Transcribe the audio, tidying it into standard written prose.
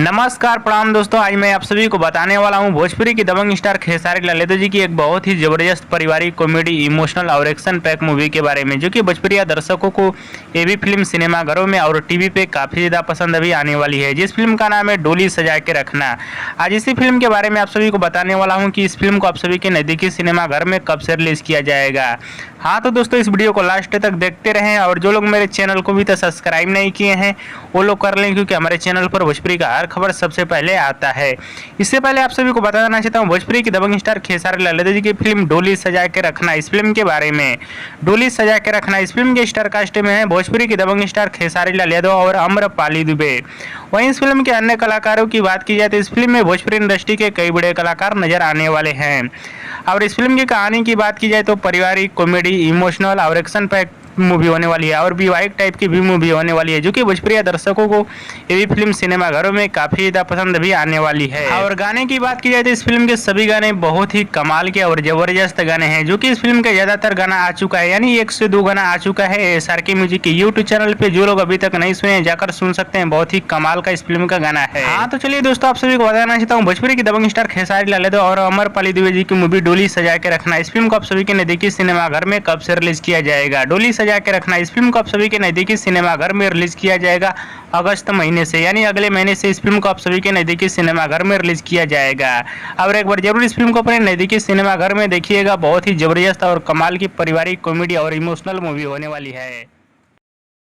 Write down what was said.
नमस्कार प्रणाम दोस्तों। आज मैं आप सभी को बताने वाला हूं भोजपुरी की दबंग स्टार खेसारी लाल यादव जी की एक बहुत ही जबरदस्त पारिवारिक कॉमेडी इमोशनल और एक्शन पैक मूवी के बारे में, जो कि भोजपुरी दर्शकों को ये भी फिल्म सिनेमाघरों में और टीवी पे काफ़ी ज़्यादा पसंद अभी आने वाली है। जिस फिल्म का नाम है डोली सजा के रखना। आज इसी फिल्म के बारे में आप सभी को बताने वाला हूँ कि इस फिल्म को आप सभी के नज़दीकी सिनेमाघर में कब से रिलीज़ किया जाएगा। हाँ तो दोस्तों, इस वीडियो को लास्ट तक देखते रहें और जो लोग मेरे चैनल को भी तो सब्सक्राइब नहीं किए हैं वो लोग कर लें, क्योंकि हमारे चैनल पर भोजपुरी का हर खबर सबसे पहले आता है। इससे पहले आप सभी को बताना चाहता हूँ भोजपुरी की दबंग स्टार खेसारी लाल यादव जी की फिल्म डोली सजा के रखना, इस फिल्म के बारे में। डोली सजा के रखना इस फिल्म के स्टार कास्ट में है भोजपुरी की दबंग स्टार खेसारी लाल यादव और आम्रपाली दुबे। वहीं इस फिल्म के अन्य कलाकारों की बात की जाए तो इस फिल्म में भोजपुरी इंडस्ट्री के कई बड़े कलाकार नजर आने वाले हैं। और इस फिल्म की कहानी की बात की जाए तो पारिवारिक कॉमेडी इमोशनल और एक्शन पैक मूवी होने वाली है और वैवाहिक टाइप की भी मूवी होने वाली है, जो कि भोजपुरी दर्शकों को ये भी फिल्म सिनेमाघरों में काफ़ी ज़्यादा पसंद भी आने वाली है। और गाने की बात की जाए तो इस फिल्म के सभी गाने बहुत ही कमाल के और ज़बरदस्त गाने हैं, जो कि इस फिल्म का ज़्यादातर गाना आ चुका है, यानी 1 से 2 गाना आ चुका है SRK म्यूजिक के यूट्यूब चैनल पर। जो लोग अभी तक नहीं सुने जाकर सुन सकते हैं, बहुत ही कमाल का इस फिल्म का गाना है। हाँ तो चलिए दोस्तों, आप सभी को बताना चाहता हूँ भोजपुरी की दबंग स्टार खेसारी लाल यादव और आम्रपाली दुबे जी की मूवी डोली सजा के रखना, इस फिल्म को आप सभी के नज़दीकी सिनेमाघर में कब से रिलीज किया जाएगा। डोली सजा के रखना इस फिल्म को आप सभी के नज़दीकी सिनेमाघर में रिलीज किया जाएगा अगस्त महीने से, यानी अगले महीने से इस फिल्म को आप सभी के नज़दीकी सिनेमाघर में रिलीज किया जाएगा। और एक बार जरूर इस फिल्म को अपने नज़दीकी सिनेमाघर में देखिएगा, बहुत ही जबरदस्त और कमाल की पारिवारिक कॉमेडी और इमोशनल मूवी होने वाली है।